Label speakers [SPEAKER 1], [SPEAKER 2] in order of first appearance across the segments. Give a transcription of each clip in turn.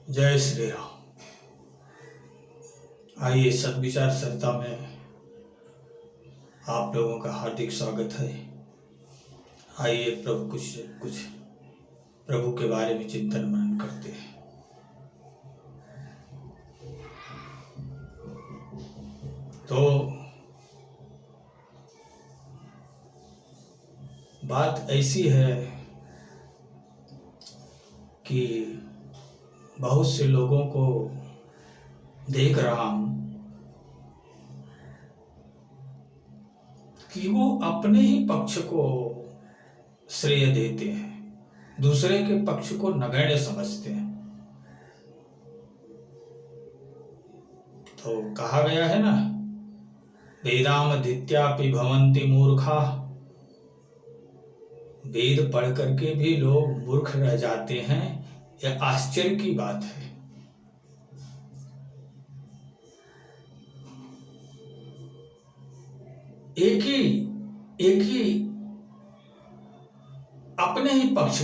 [SPEAKER 1] जय श्री राम। आइए सद्विचार सरिता में आप लोगों का हार्दिक स्वागत है। आइए प्रभु कुछ प्रभु के बारे में चिंतन मनन करते हैं। तो बात ऐसी है कि बहुत से लोगों को देख रहा हूं कि वो अपने ही पक्ष को श्रेय देते हैं, दूसरे के पक्ष को नगण्य समझते हैं। तो कहा गया है ना, वेदामधित्यापि भवन्ति मूर्खा, वेद पढ़ करके भी लोग मूर्ख रह जाते हैं। यह आश्चर्य की बात है। एक ही अपने ही पक्ष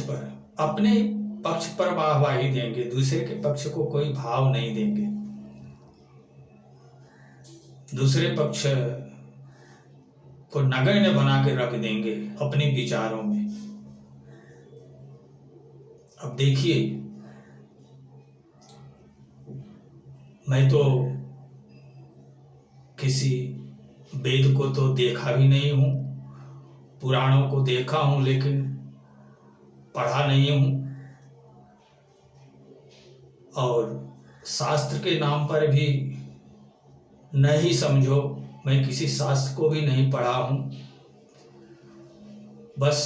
[SPEAKER 1] पर वाहवाही देंगे, दूसरे के पक्ष को कोई भाव नहीं देंगे, दूसरे पक्ष को नगण्य बना के रख देंगे अपने विचारों में। अब देखिए, मैं तो किसी वेद को तो देखा भी नहीं हूं, पुराणों को देखा हूं लेकिन पढ़ा नहीं हूं, और शास्त्र के नाम पर भी नहीं समझो, मैं किसी शास्त्र को भी नहीं पढ़ा हूं। बस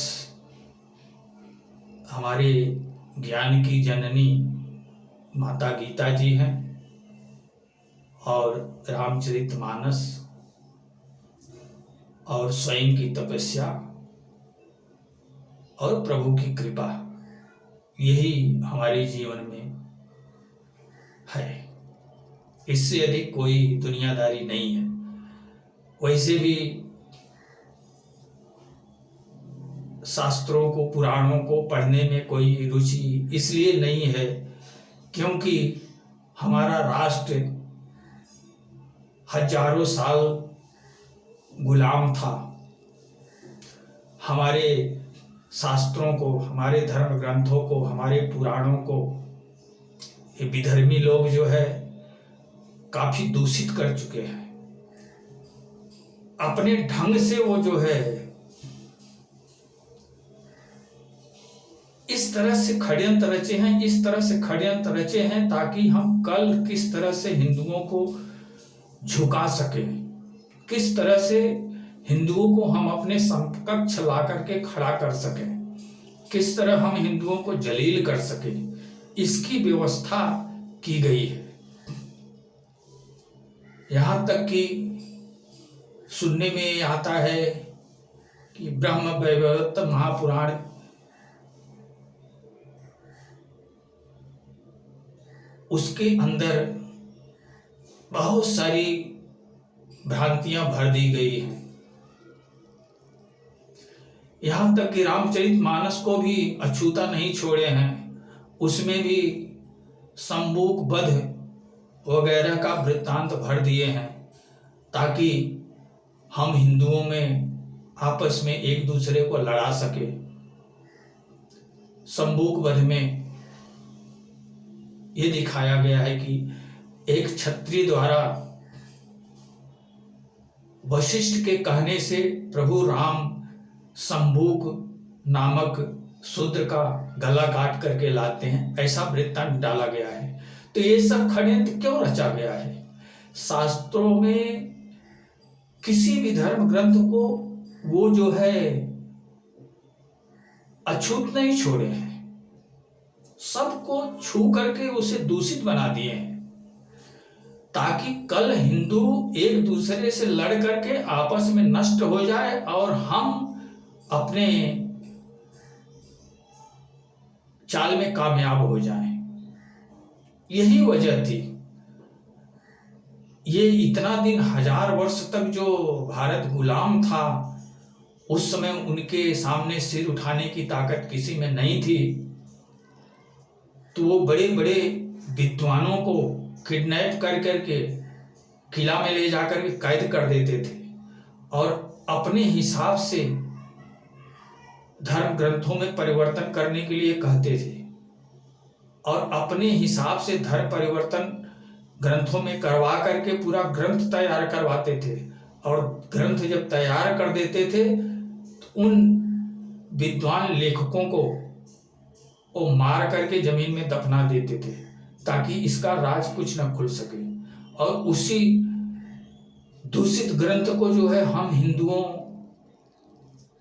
[SPEAKER 1] हमारे ज्ञान की जननी माता गीता जी हैं और रामचरितमानस और स्वयं की तपस्या और प्रभु की कृपा, यही हमारे जीवन में है। इससे अधिक कोई दुनियादारी नहीं है। वैसे भी शास्त्रों को, पुराणों को पढ़ने में कोई रुचि इसलिए नहीं है क्योंकि हमारा राष्ट्र हजारों साल गुलाम था। हमारे शास्त्रों को, हमारे धर्म ग्रंथों को, हमारे पुराणों को ये विधर्मी लोग जो है काफी दूषित कर चुके हैं। अपने ढंग से वो जो है इस तरह से षड्यंत्र रचे हैं ताकि हम कल किस तरह से हिंदुओं को झुका सके, किस तरह से हिंदुओं को हम अपने समकक्ष ला करके खड़ा कर सके, किस तरह हम हिंदुओं को जलील कर सके, इसकी व्यवस्था की गई है। यहां तक कि सुनने में आता है कि ब्रह्म वैवर्त महापुराण उसके अंदर बहुत सारी भ्रांतियां भर दी गई हैं। यहां तक कि रामचरितमानस को भी अछूता नहीं छोड़े हैं, उसमें भी संबूक वध वगैरह का वृत्तांत भर दिए हैं ताकि हम हिंदुओं में आपस में एक दूसरे को लड़ा सके। संबूक वध में ये दिखाया गया है कि एक क्षत्रिय द्वारा वशिष्ठ के कहने से प्रभु राम संबूक नामक शूद्र का गला काट करके लाते हैं, ऐसा वृत्तांत डाला गया है। तो ये सब षड्यंत्र क्यों रचा गया है? शास्त्रों में किसी भी धर्म ग्रंथ को वो जो है अछूत नहीं छोड़े हैं, सबको छू करके उसे दूषित बना दिए हैं ताकि कल हिंदू एक दूसरे से लड़ करके आपस में नष्ट हो जाए और हम अपने चाल में कामयाब हो जाएं। यही वजह थी। ये इतना दिन, 1000 वर्ष तक जो भारत गुलाम था, उस समय उनके सामने सिर उठाने की ताकत किसी में नहीं थी। तो वो बड़े बड़े विद्वानों को किडनैप कर करके किला में ले जाकर के कैद कर देते थे और अपने हिसाब से धर्म ग्रंथों में परिवर्तन करने के लिए कहते थे और अपने हिसाब से धर्म परिवर्तन ग्रंथों में करवा करके पूरा ग्रंथ तैयार करवाते थे और ग्रंथ जब तैयार कर देते थे तो उन विद्वान लेखकों को वो मार करके जमीन में दफना देते थे ताकि इसका राज कुछ न खुल सके। और उसी दूषित ग्रंथ को जो है हम हिंदुओं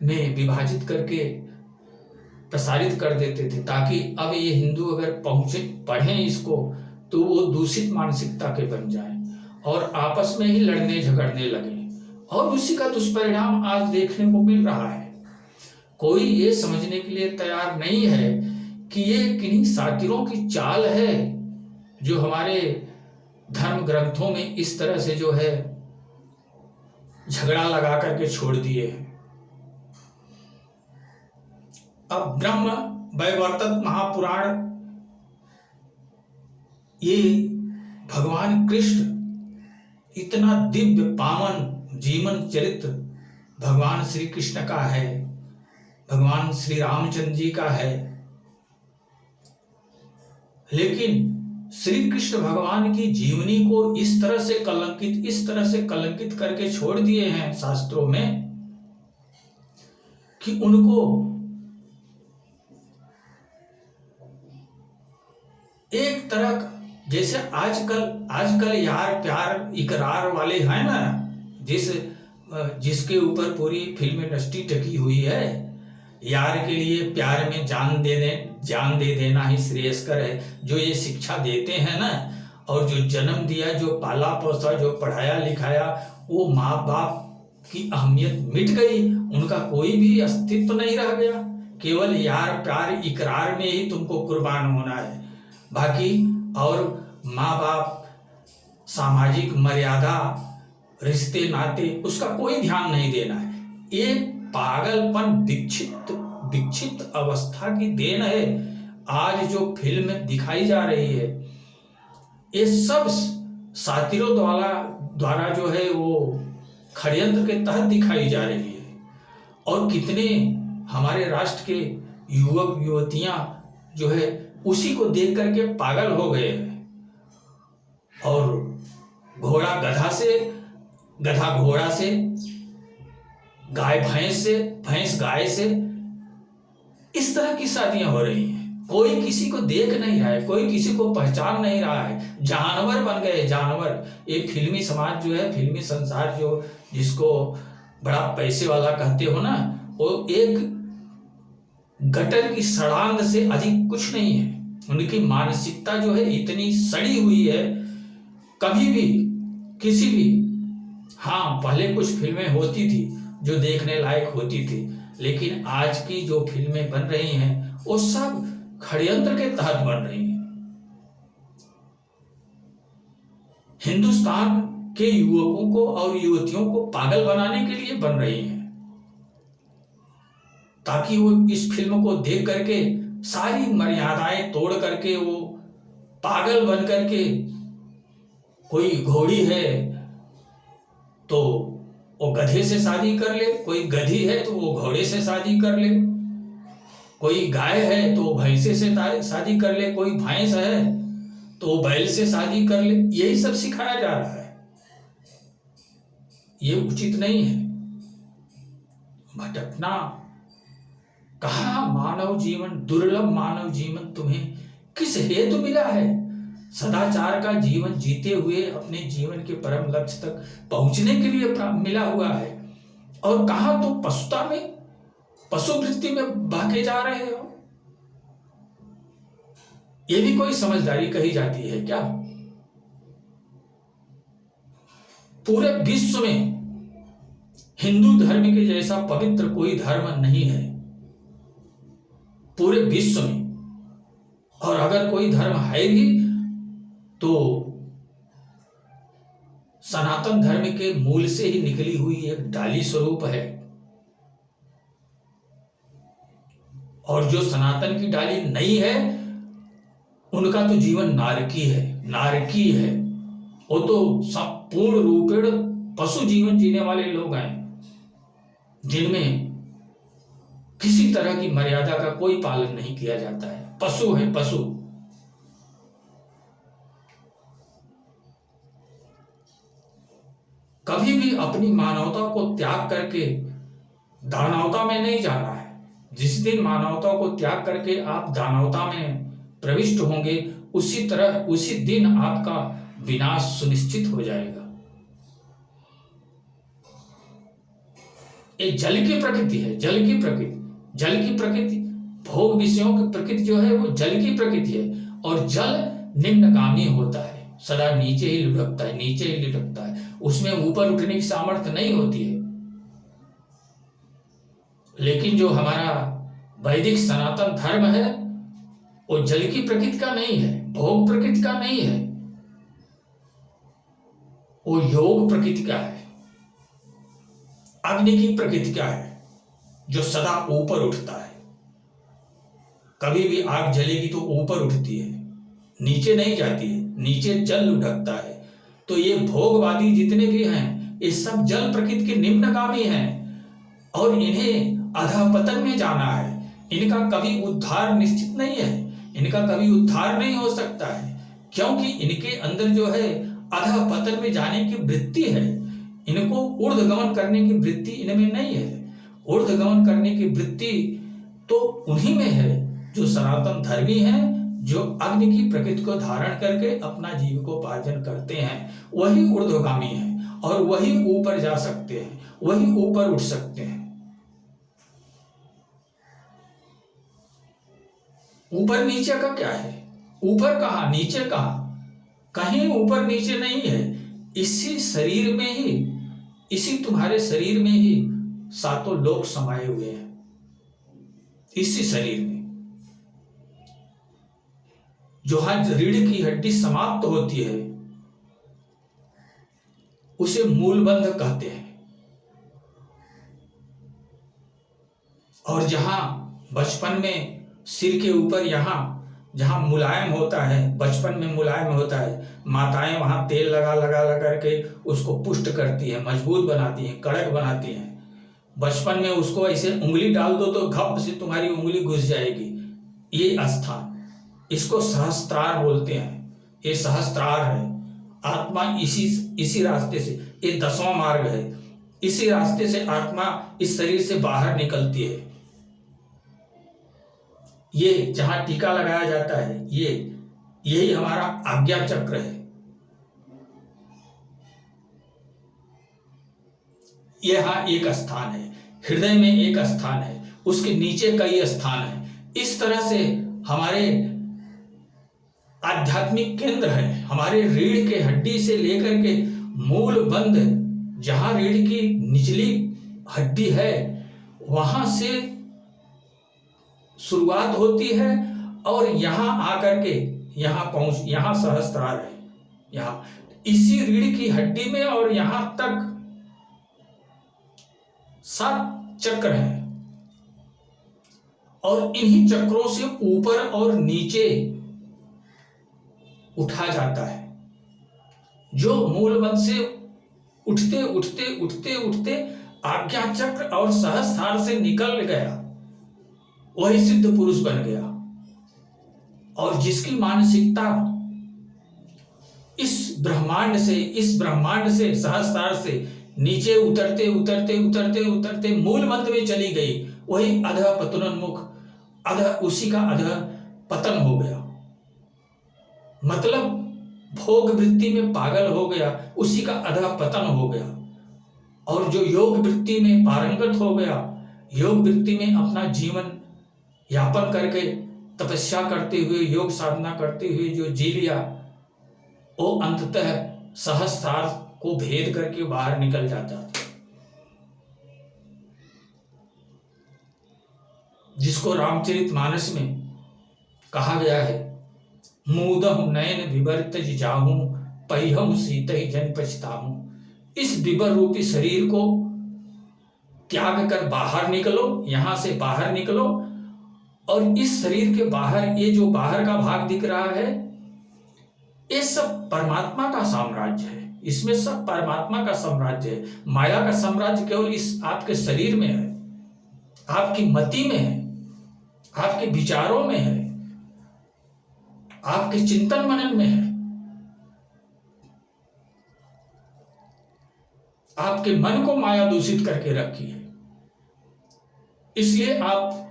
[SPEAKER 1] में विभाजित करके प्रसारित कर देते थे ताकि अब ये हिंदू अगर पढ़ें इसको तो वो दूषित मानसिकता के बन जाएं और आपस में ही लड़ने झगड़ने लगे और उसी का दुष्परिणाम आज देखने को मिल रहा है। कोई ये समझने के लिए तैयार नहीं है कि ये किन्हीं सातिरों की चाल है जो हमारे धर्म ग्रंथों में इस तरह से जो है झगड़ा लगा करके छोड़ दिए हैं। अब ब्रह्म वैवर्तक महापुराण ये भगवान कृष्ण इतना दिव्य पावन जीवन चरित्र भगवान श्री कृष्ण का है, भगवान श्री रामचंद्र जी का है, लेकिन श्री कृष्ण भगवान की जीवनी को इस तरह से कलंकित करके छोड़ दिए हैं शास्त्रों में कि उनको एक तरह जैसे आजकल यार प्यार इकरार वाले हैं ना, जिसके ऊपर पूरी फिल्म इंडस्ट्री टिकी हुई है, यार के लिए प्यार में जान दे देना ही श्रेयस्कर है, जो ये शिक्षा देते हैं ना, और जो जन्म दिया, जो पाला पोसा, जो पढ़ाया लिखाया, वो माँ बाप की अहमियत मिट गई, उनका कोई भी अस्तित्व नहीं रह गया। केवल यार प्यार इकरार में ही तुमको कुर्बान होना है, बाकी और माँ बाप, सामाजिक मर्यादा, रिश्ते नाते, उसका कोई ध्यान नहीं देना है। ये पागलपन विक्षिप्त अवस्था की देन है। आज जो फिल्म दिखाई जा रही है ये सब सातिरों द्वारा जो है वो षड्यंत्र के तहत दिखाई जा रही है। और कितने हमारे राष्ट्र के युवक युवतियां जो है उसी को देख करके पागल हो गए हैं और घोड़ा गधा से, गधा घोड़ा से, गाय भैंस से, भैंस गाय से, इस तरह की शादियां हो रही हैं। कोई किसी को देख नहीं रहा है, कोई किसी को पहचान नहीं रहा है, जानवर बन गए जानवर। ये फिल्मी समाज जो है, फिल्मी संसार जो जिसको बड़ा पैसे वाला कहते हो ना, वो एक गटर की सड़ांध से अधिक कुछ नहीं है। उनकी मानसिकता जो है इतनी सड़ी हुई है, कभी भी किसी भी, हाँ पहले कुछ फिल्में होती थी जो देखने लायक होती थी, लेकिन आज की जो फिल्में बन रही हैं वो सब षड्यंत्र के तहत बन रही हैं। हिंदुस्तान के युवकों को और युवतियों को पागल बनाने के लिए बन रही हैं, ताकि वो इस फिल्म को देख करके सारी मर्यादाएं तोड़ करके वो पागल बन करके, कोई घोड़ी है तो वो गधे से शादी कर ले, कोई गधी है तो वो घोड़े से शादी कर ले, कोई गाय है तो वो भैंसे से शादी कर ले, कोई भैंस है तो वो बैल से शादी कर ले। यही सब सिखाया जा रहा है। ये उचित नहीं है। भटकना, कहा मानव जीवन, दुर्लभ मानव जीवन तुम्हें किस हेतु मिला है? सदाचार का जीवन जीते हुए अपने जीवन के परम लक्ष्य तक पहुंचने के लिए मिला हुआ है, और कहां तुम पशुता में, पशु वृत्ति में बहके जा रहे हो? ये भी कोई समझदारी कही जाती है क्या? पूरे विश्व में हिंदू धर्म के जैसा पवित्र कोई धर्म नहीं है पूरे विश्व में, और अगर कोई धर्म है भी तो सनातन धर्म के मूल से ही निकली हुई एक डाली स्वरूप है। और जो सनातन की डाली नहीं है उनका तो जीवन नारकी है, नारकी है। वो तो पूर्ण रूपेण पशु जीवन जीने वाले लोग हैं, जिनमें किसी तरह की मर्यादा का कोई पालन नहीं किया जाता है। पशु है, पशु। कभी भी अपनी मानवता को त्याग करके दानवता में नहीं जाना है। जिस दिन मानवता को त्याग करके आप दानवता में प्रविष्ट होंगे, उसी दिन आपका विनाश सुनिश्चित हो जाएगा। ये जल की प्रकृति है, जल की प्रकृति भोग विषयों की प्रकृति जो है वो जल की प्रकृति है। और जल निम्नगामी होता है, सदा नीचे ही लुढ़कता है, नीचे ही लुढ़कता है। उसमें ऊपर उठने की सामर्थ्य नहीं होती है। लेकिन जो हमारा वैदिक सनातन धर्म है वो जल की प्रकृति का नहीं है, भोग प्रकृति का नहीं है, वो योग प्रकृति का है, अग्नि की प्रकृति का है, जो सदा ऊपर उठता है। कभी भी आग जलेगी तो ऊपर उठती है, नीचे नहीं जाती है, नीचे जल लुढ़कता है। तो ये भोगवादी जितने भी हैं, ये सब जल प्रकृति के निम्नगामी हैं और इन्हें अधःपतन में जाना है। इनका कभी उद्धार निश्चित नहीं है, इनका कभी उद्धार नहीं हो सकता है, क्योंकि इनके अंदर जो है अधःपतन में जाने की वृत्ति है। इनको ऊर्ध्वगमन करने की वृत्ति इनमें नहीं है। ऊर्ध्वगमन करने की वृत्ति तो उन्हीं में है जो सनातन धर्मी हैं, जो अग्नि की प्रकृति को धारण करके अपना जीविकोपार्जन करते हैं। वही ऊर्ध्वगामी हैं और वही ऊपर जा सकते हैं, वही ऊपर उठ सकते हैं। ऊपर नीचे का क्या है? ऊपर कहाँ, नीचे कहाँ? कहीं ऊपर नीचे नहीं है। इसी शरीर में ही, इसी तुम्हारे शरीर में ही सातों लोक समाये हुए हैं। इसी शरीर में जहां रीढ़ की हड्डी समाप्त होती है उसे मूलबंध कहते हैं। और जहां बचपन में सिर के ऊपर यहां जहां मुलायम होता है, बचपन में मुलायम होता है, माताएं वहां तेल लगा लगा करके उसको पुष्ट करती है, मजबूत बनाती हैं, कड़क बनाती हैं। बचपन में उसको ऐसे उंगली डाल दो तो घप से तुम्हारी उंगली घुस जाएगी। ये स्थान, इसको सहस्त्रार बोलते हैं। ये सहस्त्रार है। आत्मा इसी रास्ते से, ये 10वां मार्ग है, इसी रास्ते से आत्मा इस शरीर से बाहर निकलती है। ये जहां टीका लगाया जाता है, यही हमारा आज्ञा चक्र है। यहां एक स्थान है, हृदय में एक स्थान है, उसके नीचे कई स्थान है। इस तरह से हमारे आध्यात्मिक केंद्र है। हमारे रीढ़ के हड्डी से लेकर के मूल बंध, जहां रीढ़ की निचली हड्डी है, वहां से शुरुआत होती है और यहां आकर के यहां सहस्त्रार है। यहां इसी रीढ़ की हड्डी में और यहां तक 7 चक्र हैं और इन्हीं चक्रों से ऊपर और नीचे उठा जाता है। जो मूलबंध से उठते उठते उठते उठते आज्ञा चक्र और सहस्त्रार से निकल गया, वही सिद्ध पुरुष बन गया। और जिसकी मानसिकता इस ब्रह्मांड से सहस्त्रार से नीचे उतरते उतरते उतरते उतरते मूल मंत्र में चली गई, वही अधः पतनोन्मुख, उसी का अधः पतन हो गया। मतलब भोग वृत्ति में पागल हो गया, उसी का अधः पतन हो गया। और जो योग वृत्ति में पारंगत हो गया, योग वृत्ति में अपना जीवन यापन करके तपस्या करते हुए, योग साधना करते हुए जो जी लिया, वो अंततः सहस्त्रार को भेद करके बाहर निकल जाता था। जिसको रामचरितमानस में कहा गया है, मूदहु नयन विवर्त जाहूं, पहिहु सीत ही जन पछताहूं। इस विवर रूपी शरीर को त्याग कर बाहर निकलो, यहां से बाहर निकलो और इस शरीर के बाहर ये जो बाहर का भाग दिख रहा है, ये सब परमात्मा का साम्राज्य है। इसमें सब परमात्मा का साम्राज्य है। माया का साम्राज्य केवल इस आपके शरीर में है, आपकी मति में है, आपके विचारों में है, आपके चिंतन मनन में है, आपके मन को माया दूषित करके रखी है। इसलिए आप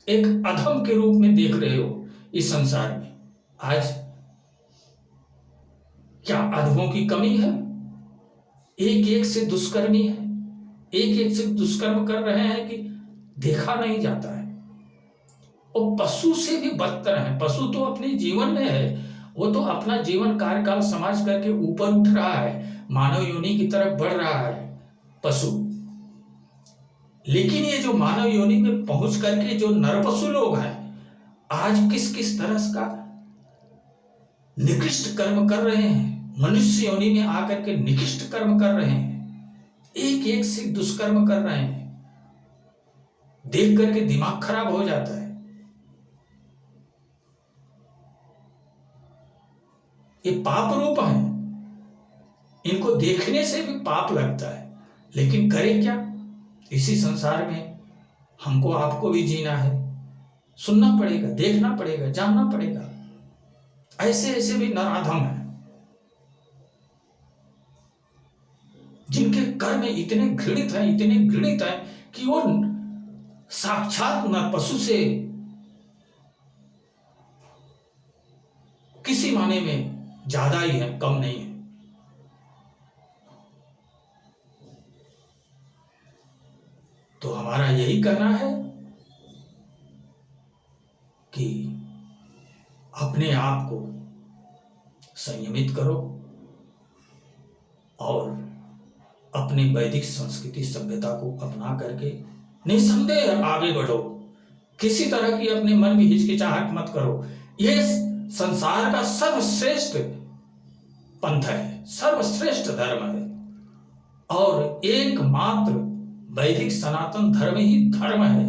[SPEAKER 1] एक अधम के रूप में देख रहे हो इस संसार में। आज क्या अधमों की कमी है? एक एक से दुष्कर्मी है, एक एक से दुष्कर्म कर रहे हैं कि देखा नहीं जाता है। और पशु से भी बदतर है। पशु तो अपने जीवन में है, वो तो अपना जीवन कार्यकाल समाज करके ऊपर उठ रहा है, मानव योनि की तरफ बढ़ रहा है पशु। लेकिन ये जो मानव योनि में पहुंच करके जो नरपशु लोग हैं, आज किस किस तरह का निकृष्ट कर्म कर रहे हैं, मनुष्य योनि में आकर के निकृष्ट कर्म कर रहे हैं, एक एक से दुष्कर्म कर रहे हैं। देख करके दिमाग खराब हो जाता है। ये पाप रूप है, इनको देखने से भी पाप लगता है। लेकिन करें क्या? इसी संसार में हमको आपको भी जीना है, सुनना पड़ेगा, देखना पड़ेगा, जानना पड़ेगा। ऐसे ऐसे भी नराधम हैं जिनके कर्म इतने घृणित हैं, इतने घृणित हैं कि वो साक्षात नरपशु से किसी माने में ज्यादा ही है, कम नहीं है। तो हमारा यही कहना है कि अपने आप को संयमित करो और अपनी वैदिक संस्कृति सभ्यता को अपना करके निसंदेह आगे बढ़ो। किसी तरह की अपने मन में हिचकिचाहट मत करो। ये संसार का सर्वश्रेष्ठ पंथ है, सर्वश्रेष्ठ धर्म है और एकमात्र वैदिक सनातन धर्म ही धर्म है।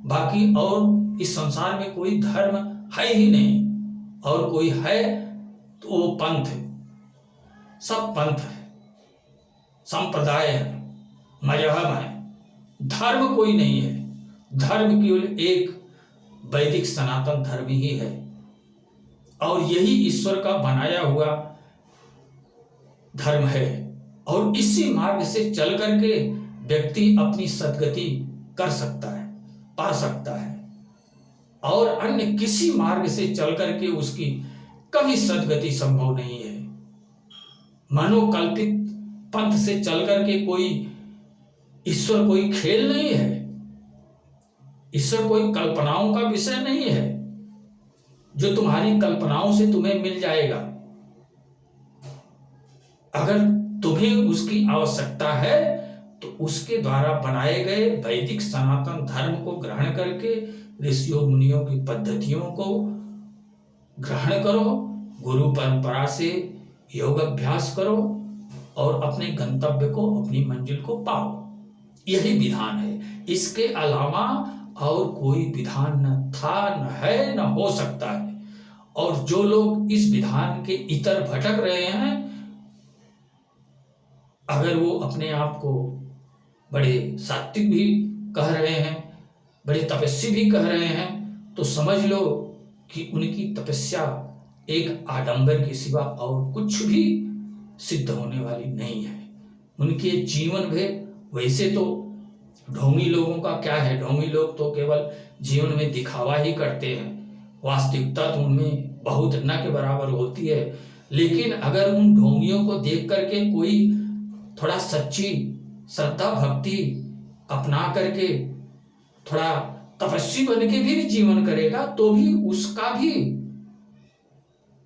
[SPEAKER 1] बाकी और इस संसार में कोई धर्म है ही नहीं, और कोई है तो वो पंथ है। सब पंथ है, संप्रदाय है, मजहब है, धर्म कोई नहीं है। धर्म केवल एक वैदिक सनातन धर्म ही है और यही ईश्वर का बनाया हुआ धर्म है। और इसी मार्ग से चल करके व्यक्ति अपनी सद्गति कर सकता है, पा सकता है, और अन्य किसी मार्ग से चल करके उसकी कभी सद्गति संभव नहीं है। मनोकल्पित पंथ से चल करके कोई ईश्वर कोई खेल नहीं है, ईश्वर कोई कल्पनाओं का विषय नहीं है जो तुम्हारी कल्पनाओं से तुम्हें मिल जाएगा। अगर तुम्हें उसकी आवश्यकता है तो उसके द्वारा बनाए गए वैदिक सनातन धर्म को ग्रहण करके ऋषियों मुनियों की पद्धतियों को ग्रहण करो, गुरु परंपरा से योग अभ्यास करो और अपने गंतव्य को, अपनी मंजिल को पाओ। यही विधान है। इसके अलावा और कोई विधान न था, न है, न हो सकता है। और जो लोग इस विधान के इतर भटक रहे हैं, अगर वो अपने आप को बड़े सात्विक भी कह रहे हैं, बड़े तपस्वी भी कह रहे हैं, तो समझ लो कि उनकी तपस्या एक आडंबर के सिवा और कुछ भी सिद्ध होने वाली नहीं है। उनके जीवन में वैसे तो ढोंगी लोगों का क्या है, ढोंगी लोग तो केवल जीवन में दिखावा ही करते हैं, वास्तविकता तो उनमें बहुत न के बराबर होती है। लेकिन अगर उन ढोंगियों को देख करके कोई थोड़ा सच्ची श्रद्धा भक्ति अपना करके थोड़ा तपस्वी बन के भी जीवन करेगा तो भी उसका भी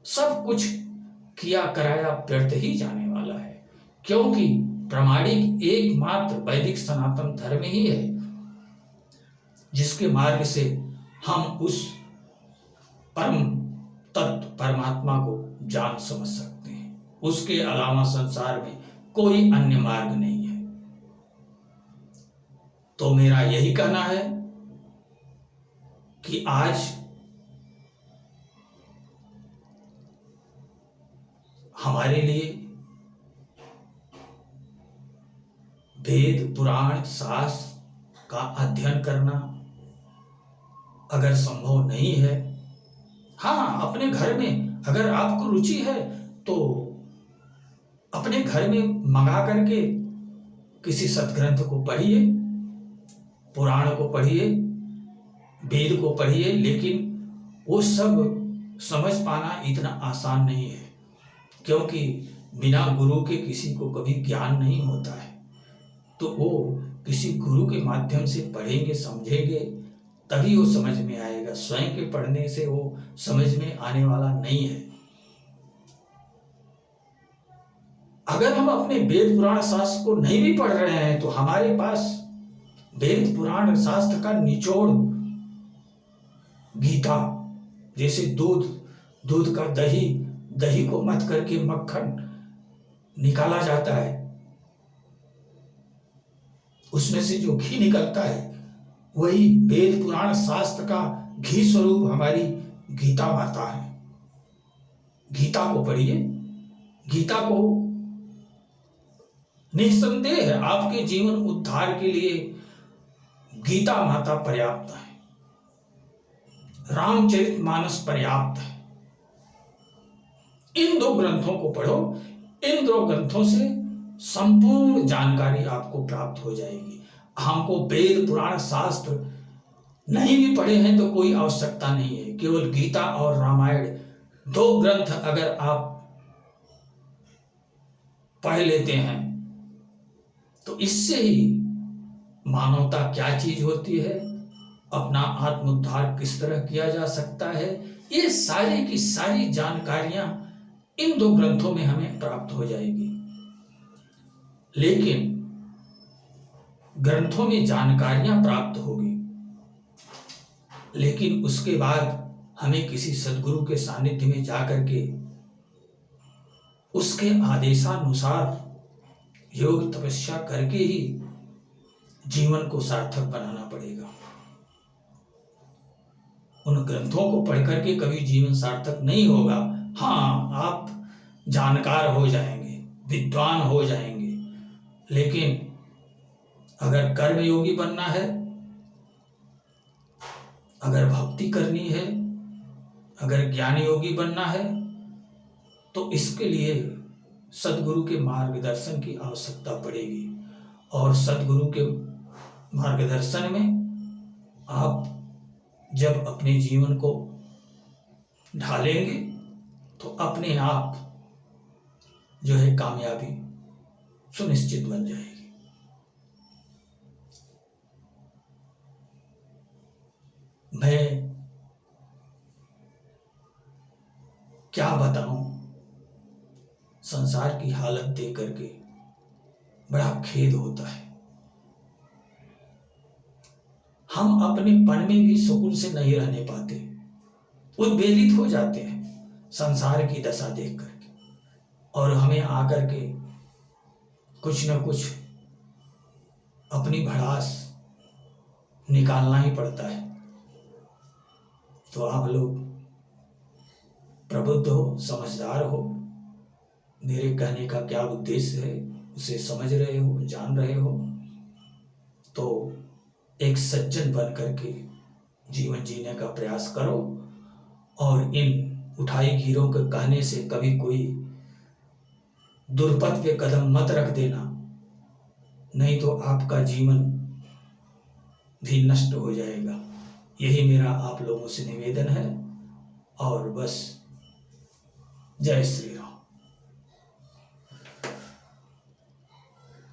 [SPEAKER 1] सब कुछ किया कराया व्यर्थ ही जाने वाला है। क्योंकि प्रामाणिक एकमात्र वैदिक सनातन धर्म ही है जिसके मार्ग से हम उस परम तत्व परमात्मा को जान समझ सकते हैं। उसके अलावा संसार में कोई अन्य मार्ग नहीं है। तो मेरा यही कहना है कि आज हमारे लिए वेद पुराण शास्त्र का अध्ययन करना अगर संभव नहीं है, हाँ, अपने घर में अगर आपको रुचि है तो अपने घर में मंगा करके किसी सदग्रंथ को पढ़िए, पुराण को पढ़िए, वेद को पढ़िए, लेकिन वो सब समझ पाना इतना आसान नहीं है, क्योंकि बिना गुरु के किसी को कभी ज्ञान नहीं होता है। तो वो किसी गुरु के माध्यम से पढ़ेंगे, समझेंगे, तभी वो समझ में आएगा। स्वयं के पढ़ने से वो समझ में आने वाला नहीं है। अगर हम अपने वेद पुराण शास्त्र को नहीं भी पढ़ रहे हैं तो हमारे पास वेद पुराण शास्त्र का निचोड़ गीता, जैसे दूध का दही को मथ करके मक्खन निकाला जाता है, उसमें से जो घी निकलता है वही वेद पुराण शास्त्र का घी स्वरूप हमारी गीता माता है। गीता को पढ़िए, गीता को निस्संदेह आपके जीवन उद्धार के लिए गीता माता पर्याप्त है, रामचरितमानस पर्याप्त है। इन दो ग्रंथों को पढ़ो, इन दो ग्रंथों से संपूर्ण जानकारी आपको प्राप्त हो जाएगी। हमको वेद पुराण शास्त्र नहीं भी पढ़े हैं तो कोई आवश्यकता नहीं है, केवल गीता और रामायण दो ग्रंथ अगर आप पढ़ लेते हैं तो इससे ही मानवता क्या चीज होती है, अपना आत्मोद्धार किस तरह किया जा सकता है, ये सारी की सारी जानकारियां इन दो ग्रंथों में हमें प्राप्त हो जाएगी। लेकिन ग्रंथों में जानकारियां प्राप्त होगी, लेकिन उसके बाद हमें किसी सद्गुरु के सानिध्य में जाकर के उसके आदेशानुसार योग तपस्या करके ही जीवन को सार्थक बनाना पड़ेगा। उन ग्रंथों को पढ़ करके कभी जीवन सार्थक नहीं होगा। हाँ, आप जानकार हो जाएंगे, विद्वान हो जाएंगे, लेकिन अगर कर्म योगी बनना है, अगर भक्ति करनी है, अगर ज्ञान योगी बनना है, तो इसके लिए सद्गुरु के मार्गदर्शन की आवश्यकता पड़ेगी। और सद्गुरु के मार्गदर्शन में आप जब अपने जीवन को ढालेंगे तो अपने आप जो है कामयाबी सुनिश्चित बन जाएगी। मैं क्या बताऊं, संसार की हालत देख करके बड़ा खेद होता है। हम अपने पन में भी सुकून से नहीं रहने पाते, उद्वेलित हो जाते हैं संसार की दशा देख करके, और हमें आकर के कुछ न कुछ अपनी भड़ास निकालना ही पड़ता है। तो आप लोग प्रबुद्ध हो, समझदार हो, मेरे कहने का क्या उद्देश्य है उसे समझ रहे हो, जान रहे हो, तो एक सज्जन बन करके जीवन जीने का प्रयास करो। और इन उठाई गिरों के कहने से कभी कोई दुर्पथ पे कदम मत रख देना, नहीं तो आपका जीवन भी नष्ट हो जाएगा। यही मेरा आप लोगों से निवेदन है। और बस, जय श्री